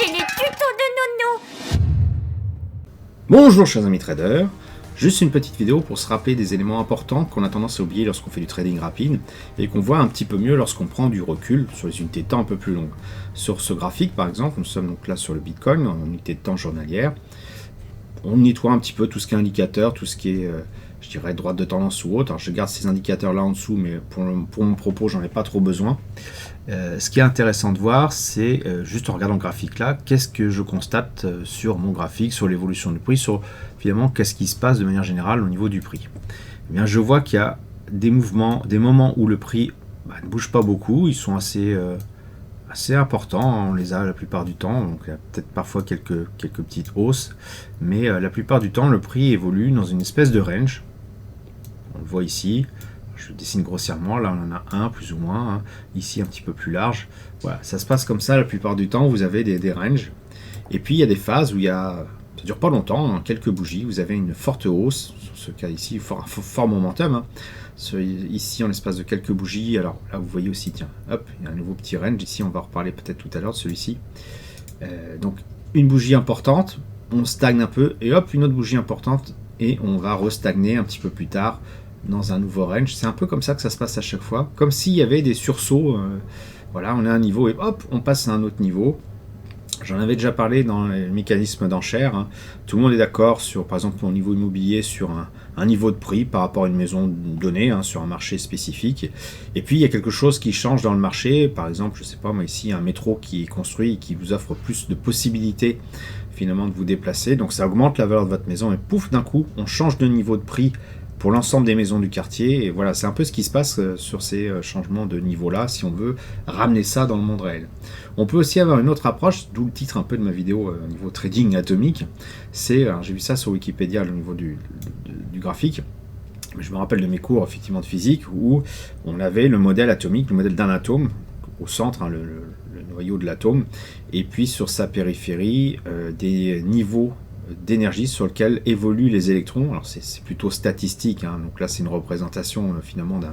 c'est les tutos de Nono. Bonjour chers amis traders, juste une petite vidéo pour se rappeler des éléments importants qu'on a tendance à oublier lorsqu'on fait du trading rapide et qu'on voit un petit peu mieux lorsqu'on prend du recul sur les unités de temps un peu plus longues. Sur ce graphique par exemple, nous sommes donc là sur le Bitcoin en unité de temps journalière. On nettoie un petit peu tout ce qui est indicateur, tout ce qui est je dirais droite de tendance ou autre. Alors je garde ces indicateurs là en dessous, mais pour mon propos j'en ai pas trop besoin. Ce qui est intéressant de voir, c'est juste en regardant le graphique là, qu'est-ce que je constate sur mon graphique, sur l'évolution du prix, sur finalement qu'est-ce qui se passe de manière générale au niveau du prix. Eh bien, je vois qu'il y a des mouvements, des moments où le prix ne bouge pas beaucoup, ils sont assez importants, on les a la plupart du temps, donc il y a peut-être parfois quelques petites hausses, mais la plupart du temps le prix évolue dans une espèce de range, on le voit ici. Je dessine grossièrement, là on en a un plus ou moins, hein. Ici un petit peu plus large. Voilà, ça se passe comme ça la plupart du temps, vous avez des ranges. Et puis il y a des phases où ça dure pas longtemps, hein, quelques bougies, vous avez une forte hausse, sur ce cas ici, fort momentum. Hein. Ici en l'espace de quelques bougies, alors là vous voyez aussi, tiens, hop, il y a un nouveau petit range, ici on va en reparler peut-être tout à l'heure de celui-ci. Donc une bougie importante, on stagne un peu, et hop, une autre bougie importante, et on va restagner un petit peu plus tard, dans un nouveau range. C'est un peu comme ça que ça se passe à chaque fois, comme s'il y avait des sursauts. Voilà, on a un niveau et hop, on passe à un autre niveau. J'en avais déjà parlé dans les mécanismes d'enchères. Hein. Tout le monde est d'accord sur, par exemple, au niveau immobilier, sur un niveau de prix par rapport à une maison donnée, hein, sur un marché spécifique. Et puis, il y a quelque chose qui change dans le marché. Par exemple, je sais pas, moi ici, un métro qui est construit et qui vous offre plus de possibilités finalement de vous déplacer. Donc, ça augmente la valeur de votre maison et pouf, d'un coup, on change de niveau de prix pour l'ensemble des maisons du quartier, et voilà, c'est un peu ce qui se passe sur ces changements de niveau-là, si on veut ramener ça dans le monde réel. On peut aussi avoir une autre approche, d'où le titre un peu de ma vidéo au niveau trading atomique, c'est, j'ai vu ça sur Wikipédia au niveau du graphique, je me rappelle de mes cours effectivement de physique, où on avait le modèle atomique, le modèle d'un atome, au centre, hein, le noyau de l'atome, et puis sur sa périphérie, des niveaux d'énergie sur lequel évoluent les électrons. Alors c'est plutôt statistique, hein, donc là c'est une représentation finalement d'une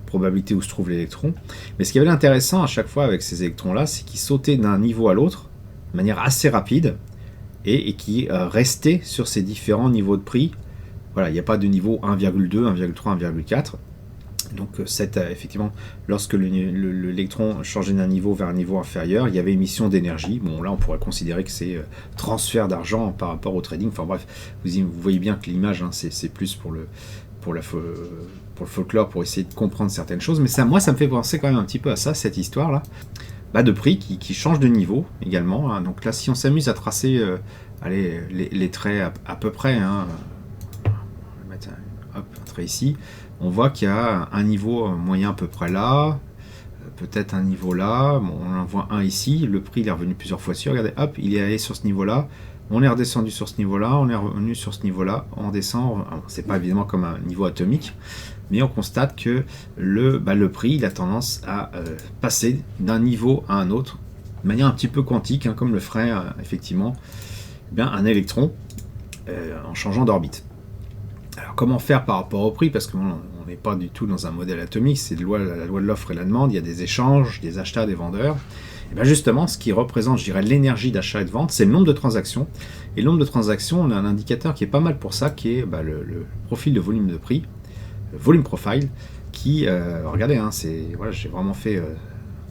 probabilité où se trouve l'électron. Mais ce qui avait l'intéressant à chaque fois avec ces électrons-là, c'est qu'ils sautaient d'un niveau à l'autre de manière assez rapide et qui restaient sur ces différents niveaux de prix. Voilà, il n'y a pas de niveau 1,2, 1,3, 1,4. Donc effectivement, lorsque l'électron changeait d'un niveau vers un niveau inférieur, il y avait émission d'énergie. Bon, là, on pourrait considérer que c'est transfert d'argent par rapport au trading. Enfin bref, vous voyez bien que l'image, hein, c'est plus pour le folklore, pour essayer de comprendre certaines choses. Mais ça, moi, ça me fait penser quand même un petit peu à ça, cette histoire-là, de prix qui change de niveau également. Hein. Donc là, si on s'amuse à tracer les traits à peu près, hein, on va mettre un trait ici, on voit qu'il y a un niveau moyen à peu près là, peut-être un niveau là, bon, on en voit un ici, le prix il est revenu plusieurs fois dessus, regardez, hop, il est allé sur ce niveau-là, on est redescendu sur ce niveau-là, on est revenu sur ce niveau-là, on descend, c'est pas évidemment comme un niveau atomique, mais on constate que le prix il a tendance à passer d'un niveau à un autre, de manière un petit peu quantique, hein, comme le ferait effectivement un électron en changeant d'orbite. Alors comment faire par rapport au prix, parce que on n'est pas du tout dans un modèle atomique, c'est la loi de l'offre et la demande, il y a des échanges, des achats, des vendeurs. Et bien justement, ce qui représente, je dirais, l'énergie d'achat et de vente, c'est le nombre de transactions. Et le nombre de transactions, on a un indicateur qui est pas mal pour ça, qui est le profil de volume de prix, le volume profile, qui, regardez, hein, voilà, j'ai vraiment fait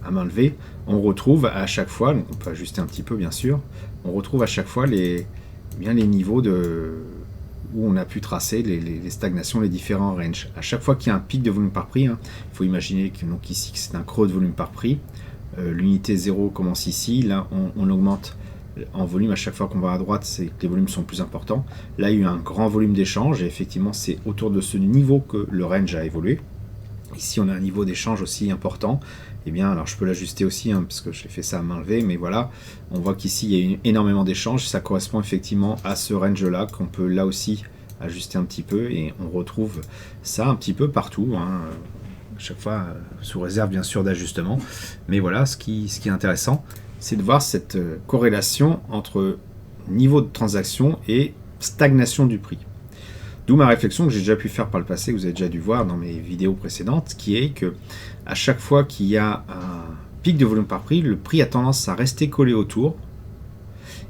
à main levée, on retrouve à chaque fois, donc on peut ajuster un petit peu bien sûr, on retrouve à chaque fois les niveaux où on a pu tracer les stagnations, les différents ranges. À chaque fois qu'il y a un pic de volume par prix, hein, il faut imaginer que, donc ici que c'est un creux de volume par prix, l'unité 0 commence ici, là on augmente en volume à chaque fois qu'on va à droite, c'est que les volumes sont plus importants. Là il y a eu un grand volume d'échange et effectivement c'est autour de ce niveau que le range a évolué. Ici on a un niveau d'échange aussi important. Eh bien, alors je peux l'ajuster aussi, hein, parce que j'ai fait ça à main levée, mais voilà, on voit qu'ici il y a énormément d'échanges, ça correspond effectivement à ce range-là, qu'on peut là aussi ajuster un petit peu, et on retrouve ça un petit peu partout, hein, à chaque fois sous réserve bien sûr d'ajustement, mais voilà, ce qui est intéressant, c'est de voir cette corrélation entre niveau de transaction et stagnation du prix. D'où ma réflexion que j'ai déjà pu faire par le passé, que vous avez déjà dû voir dans mes vidéos précédentes, qui est que à chaque fois qu'il y a un pic de volume par prix, le prix a tendance à rester collé autour,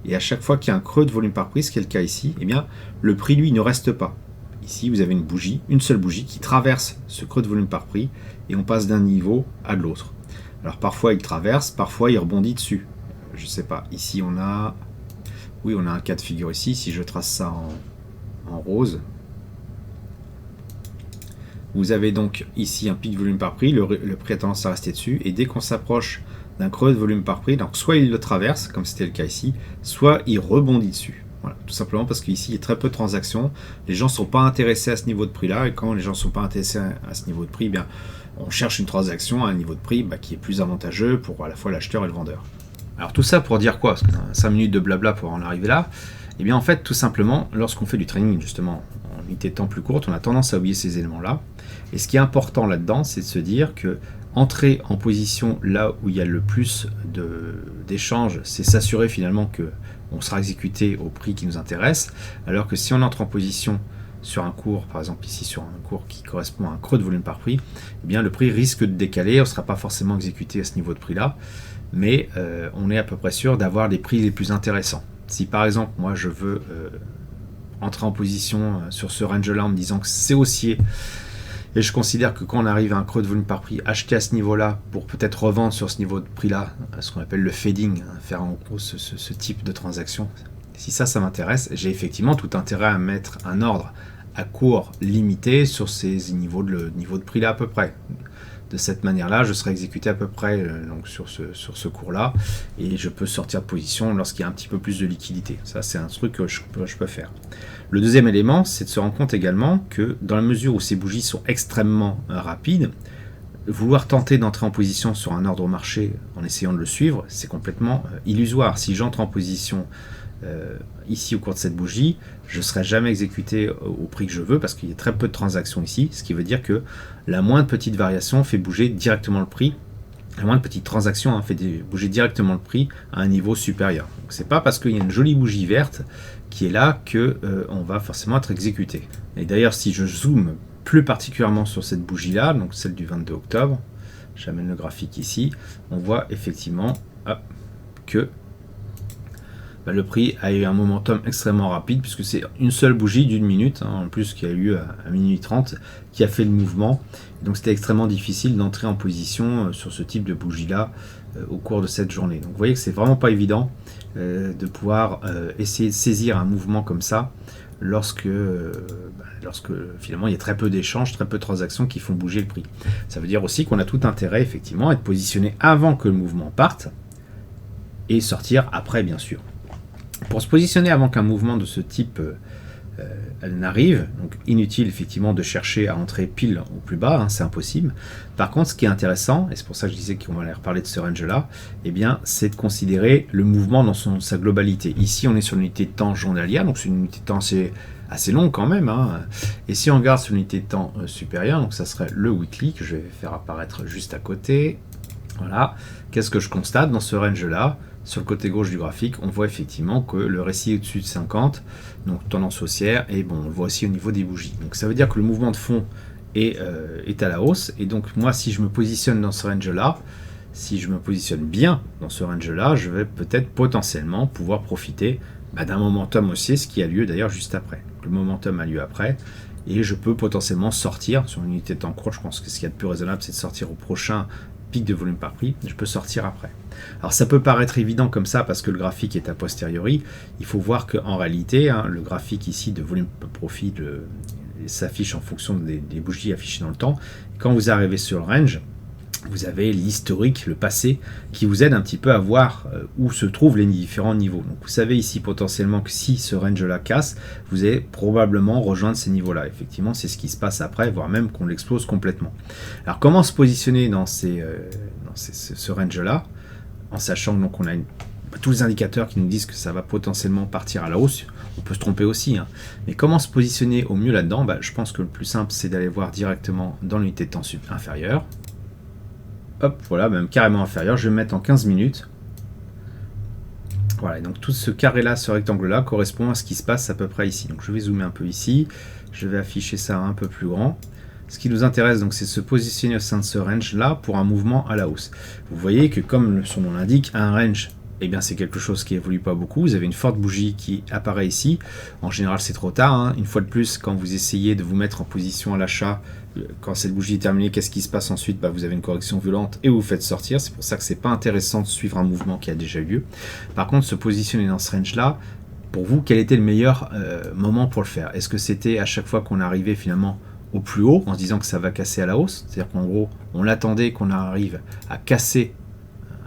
et à chaque fois qu'il y a un creux de volume par prix, ce qui est le cas ici, eh bien, le prix, lui, ne reste pas. Ici, vous avez une seule bougie qui traverse ce creux de volume par prix, et on passe d'un niveau à l'autre. Alors parfois, il traverse, parfois, il rebondit dessus. Je sais pas, ici, on a un cas de figure ici, si je trace ça en rose. Vous avez donc ici un pic de volume par prix, le prix a tendance à rester dessus, et dès qu'on s'approche d'un creux de volume par prix, donc soit il le traverse, comme c'était le cas ici, soit il rebondit dessus. Voilà, tout simplement parce qu'ici il y a très peu de transactions, les gens ne sont pas intéressés à ce niveau de prix là, et quand les gens ne sont pas intéressés à ce niveau de prix, bien, on cherche une transaction à un niveau de prix qui est plus avantageux pour à la fois l'acheteur et le vendeur. Alors tout ça pour dire quoi? Parce que 5 minutes de blabla pour en arriver là. Et bien en fait tout simplement, lorsqu'on fait du trading justement en unité de temps plus courte, on a tendance à oublier ces éléments là. Et ce qui est important là-dedans, c'est de se dire que entrer en position là où il y a le plus d'échanges, c'est s'assurer finalement qu'on sera exécuté au prix qui nous intéresse, alors que si on entre en position sur un cours, par exemple ici sur un cours qui correspond à un creux de volume par prix, eh bien le prix risque de décaler, on ne sera pas forcément exécuté à ce niveau de prix là, mais on est à peu près sûr d'avoir les prix les plus intéressants. Si par exemple moi je veux entrer en position sur ce range là en me disant que c'est haussier, et je considère que quand on arrive à un creux de volume par prix, acheter à ce niveau-là pour peut-être revendre sur ce niveau de prix-là, ce qu'on appelle le fading, faire en gros ce type de transaction. Si ça m'intéresse, j'ai effectivement tout intérêt à mettre un ordre à court limité sur ces niveaux de prix-là à peu près. De cette manière-là, je serai exécuté à peu près donc sur ce cours-là, et je peux sortir de position lorsqu'il y a un petit peu plus de liquidité. Ça, c'est un truc que je peux faire. Le deuxième élément, c'est de se rendre compte également que dans la mesure où ces bougies sont extrêmement rapides, vouloir tenter d'entrer en position sur un ordre au marché en essayant de le suivre, c'est complètement illusoire. Si j'entre en position ici au cours de cette bougie, je ne serai jamais exécuté au prix que je veux parce qu'il y a très peu de transactions ici, ce qui veut dire que la moindre petite variation fait bouger directement le prix. La moindre petite transaction fait bouger directement le prix à un niveau supérieur. Ce n'est pas parce qu'il y a une jolie bougie verte qui est là qu'on va forcément être exécuté. Et d'ailleurs, si je zoome plus particulièrement sur cette bougie-là, donc celle du 22 octobre, j'amène le graphique ici, on voit effectivement que le prix a eu un momentum extrêmement rapide puisque c'est une seule bougie d'une minute, en plus qui a eu à minuit 30, qui a fait le mouvement. Donc c'était extrêmement difficile d'entrer en position sur ce type de bougie-là au cours de cette journée. Donc vous voyez que c'est vraiment pas évident de pouvoir essayer de saisir un mouvement comme ça lorsque finalement il y a très peu d'échanges, très peu de transactions qui font bouger le prix. Ça veut dire aussi qu'on a tout intérêt effectivement à être positionné avant que le mouvement parte et sortir après bien sûr. Pour se positionner avant qu'un mouvement de ce type n'arrive, donc inutile effectivement de chercher à entrer pile au plus bas, c'est impossible. Par contre, ce qui est intéressant, et c'est pour ça que je disais qu'on va aller reparler de ce range-là, eh bien, c'est de considérer le mouvement dans sa globalité. Ici, on est sur l'unité de temps journalière, donc c'est une unité de temps assez longue quand même. Et si on regarde sur l'unité de temps supérieure, donc ça serait le weekly, que je vais faire apparaître juste à côté. Voilà. Qu'est-ce que je constate dans ce range-là ? Sur le côté gauche du graphique, on voit effectivement que le récit est au-dessus de 50, donc tendance haussière, et bon, on le voit aussi au niveau des bougies. Donc ça veut dire que le mouvement de fond est à la hausse, et donc moi, si je me positionne dans ce range-là, si je me positionne bien dans ce range-là, je vais peut-être potentiellement pouvoir profiter d'un momentum haussier, ce qui a lieu d'ailleurs juste après. Le momentum a lieu après, et je peux potentiellement sortir sur une unité de temps courte. Je pense que ce qu'il y a de plus raisonnable, c'est de sortir au prochain pic de volume par prix, je peux sortir après. Alors ça peut paraître évident comme ça parce que le graphique est a posteriori, il faut voir qu'en réalité, le graphique ici de volume profit s'affiche en fonction des bougies affichées dans le temps. Quand vous arrivez sur le range, vous avez l'historique, le passé, qui vous aide un petit peu à voir où se trouvent les différents niveaux. Donc vous savez ici potentiellement que si ce range-là casse, vous allez probablement rejoindre ces niveaux-là. Effectivement, c'est ce qui se passe après, voire même qu'on l'explose complètement. Alors comment se positionner dans ce range-là, en sachant que donc, on a tous les indicateurs qui nous disent que ça va potentiellement partir à la hausse. On peut se tromper aussi, mais comment se positionner au mieux là-dedans? Je pense que le plus simple, c'est d'aller voir directement dans l'unité de temps inférieure. Hop, voilà, même carrément inférieur, je vais me mettre en 15 minutes. Voilà, et donc tout ce carré-là, ce rectangle-là, correspond à ce qui se passe à peu près ici. Donc je vais zoomer un peu ici, je vais afficher ça un peu plus grand. Ce qui nous intéresse, donc, c'est de se positionner au sein de ce range-là pour un mouvement à la hausse. Vous voyez que, comme son nom l'indique, un range eh bien c'est quelque chose qui évolue pas beaucoup. Vous avez une forte bougie qui apparaît ici. En général, c'est trop tard, hein. Une fois de plus, quand vous essayez de vous mettre en position à l'achat, quand cette bougie est terminée, qu'est-ce qui se passe ensuite? Vous avez une correction violente et vous vous faites sortir. C'est pour ça que c'est pas intéressant de suivre un mouvement qui a déjà eu lieu. Par contre, se positionner dans ce range-là, pour vous, quel était le meilleur moment pour le faire? Est-ce que c'était à chaque fois qu'on arrivait finalement au plus haut, en se disant que ça va casser à la hausse? C'est-à-dire qu'en gros, on l'attendait qu'on arrive à casser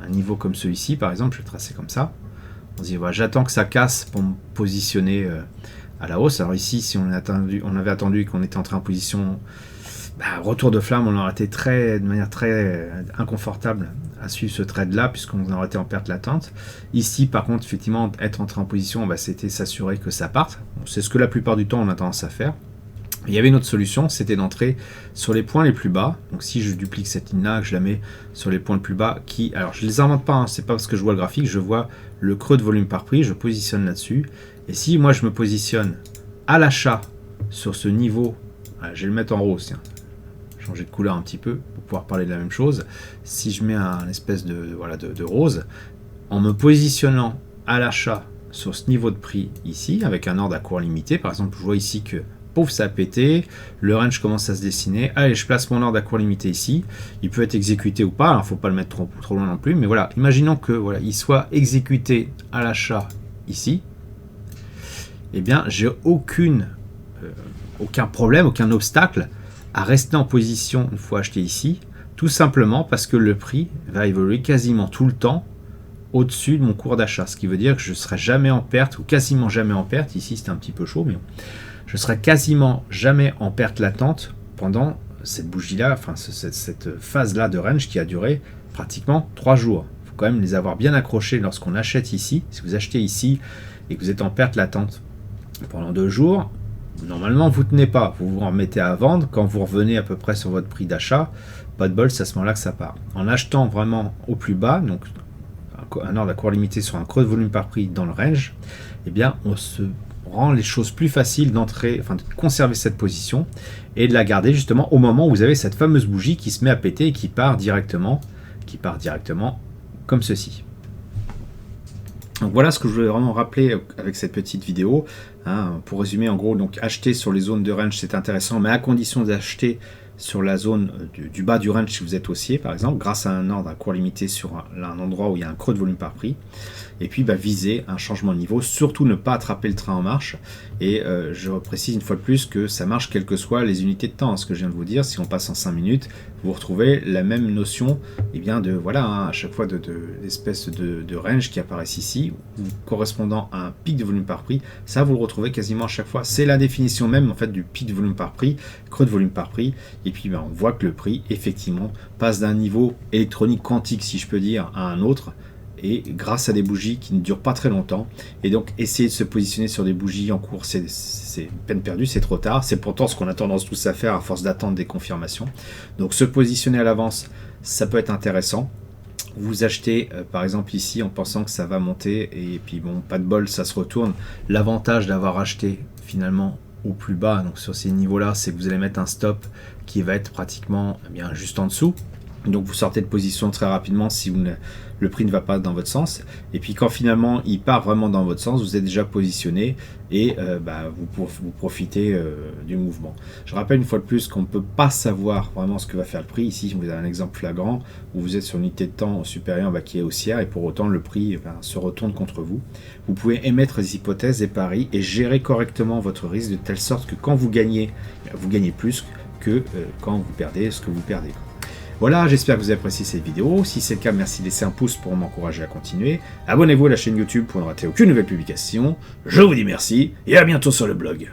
un niveau comme celui-ci, par exemple, je vais tracer comme ça. On se dit, voilà, j'attends que ça casse pour me positionner à la hausse. Alors ici, si on avait attendu qu'on était entré en position retour de flamme, on aurait été de manière très inconfortable à suivre ce trade-là, puisqu'on aurait été en perte latente. Ici, par contre, effectivement, être entré en position, c'était s'assurer que ça parte. C'est ce que la plupart du temps, on a tendance à faire. Il y avait une autre solution, c'était d'entrer sur les points les plus bas. Donc si je duplique cette ligne-là, que je la mets sur les points les plus bas, alors je ne les invente pas, hein, c'est pas parce que je vois le graphique, je vois le creux de volume par prix, je positionne là-dessus. Et si moi je me positionne à sur ce niveau, je vais le mettre en rose, tiens, changer de couleur un petit peu pour pouvoir parler de la même chose. Si je mets un espèce de rose, en me positionnant à l'achat sur ce niveau de prix ici, avec un ordre à court limité, par exemple, je vois ici que pouf, ça a pété, le range commence à se dessiner, allez, je place mon ordre à court limité ici, il peut être exécuté ou pas, il ne faut pas le mettre trop loin non plus, mais voilà, imaginons que il soit exécuté à l'achat ici, eh bien, j'ai aucun problème, aucun obstacle à rester en position une fois acheté ici, tout simplement parce que le prix va évoluer quasiment tout le temps au-dessus de mon cours d'achat, ce qui veut dire que je ne serai jamais en perte, ou quasiment jamais en perte, ici c'est un petit peu chaud, mais je serai quasiment jamais en perte latente pendant cette bougie-là, enfin cette phase-là de range qui a duré pratiquement 3 jours. Il faut quand même les avoir bien accrochés lorsqu'on achète ici. Si vous achetez ici et que vous êtes en perte latente pendant 2 jours, normalement vous ne tenez pas, vous vous remettez à vendre. Quand vous revenez à peu près sur votre prix d'achat, pas de bol, c'est à ce moment-là que ça part. En achetant vraiment au plus bas, donc un ordre à court limité sur un creux de volume par prix dans le range, eh bien on se rend les choses plus faciles d'entrer, enfin de conserver cette position et de la garder justement au moment où vous avez cette fameuse bougie qui se met à péter et qui part directement comme ceci. Donc voilà ce que je voulais vraiment rappeler avec cette petite vidéo. Pour résumer, en gros, donc acheter sur les zones de range c'est intéressant, mais à condition d'acheter sur la zone du bas du range si vous êtes haussier par exemple, grâce à un ordre à court limité sur un endroit où il y a un creux de volume par prix. Et puis viser un changement de niveau, surtout ne pas attraper le train en marche. Et je précise une fois de plus que ça marche quelles que soient les unités de temps. Ce que je viens de vous dire, si on passe en 5 minutes, vous retrouvez la même notion à chaque fois d'espèces de range qui apparaissent ici, correspondant à un pic de volume par prix. Ça, vous le retrouvez quasiment à chaque fois. C'est la définition même en fait du pic de volume par prix, creux de volume par prix. Et puis on voit que le prix, effectivement, passe d'un niveau électronique quantique, si je peux dire, à un autre. Et grâce à des bougies qui ne durent pas très longtemps. Et donc essayer de se positionner sur des bougies en cours, c'est peine perdue, c'est trop tard. C'est pourtant ce qu'on a tendance tous à faire à force d'attendre des confirmations. Donc se positionner à l'avance, ça peut être intéressant. Vous achetez par exemple ici en pensant que ça va monter et puis bon, pas de bol, ça se retourne. L'avantage d'avoir acheté finalement au plus bas, donc sur ces niveaux là, c'est que vous allez mettre un stop qui va être pratiquement juste en dessous. Donc vous sortez de position très rapidement si le prix ne va pas dans votre sens. Et puis quand finalement il part vraiment dans votre sens, vous êtes déjà positionné et vous profitez du mouvement. Je rappelle une fois de plus qu'on ne peut pas savoir vraiment ce que va faire le prix. Ici, vous avez un exemple flagrant où vous êtes sur une unité de temps supérieure qui est haussière et pour autant le prix se retourne contre vous. Vous pouvez émettre des hypothèses et paris et gérer correctement votre risque de telle sorte que quand vous gagnez plus que quand vous perdez ce que vous perdez. Voilà, j'espère que vous avez apprécié cette vidéo. Si c'est le cas, merci de laisser un pouce pour m'encourager à continuer. Abonnez-vous à la chaîne YouTube pour ne rater aucune nouvelle publication. Je vous dis merci et à bientôt sur le blog.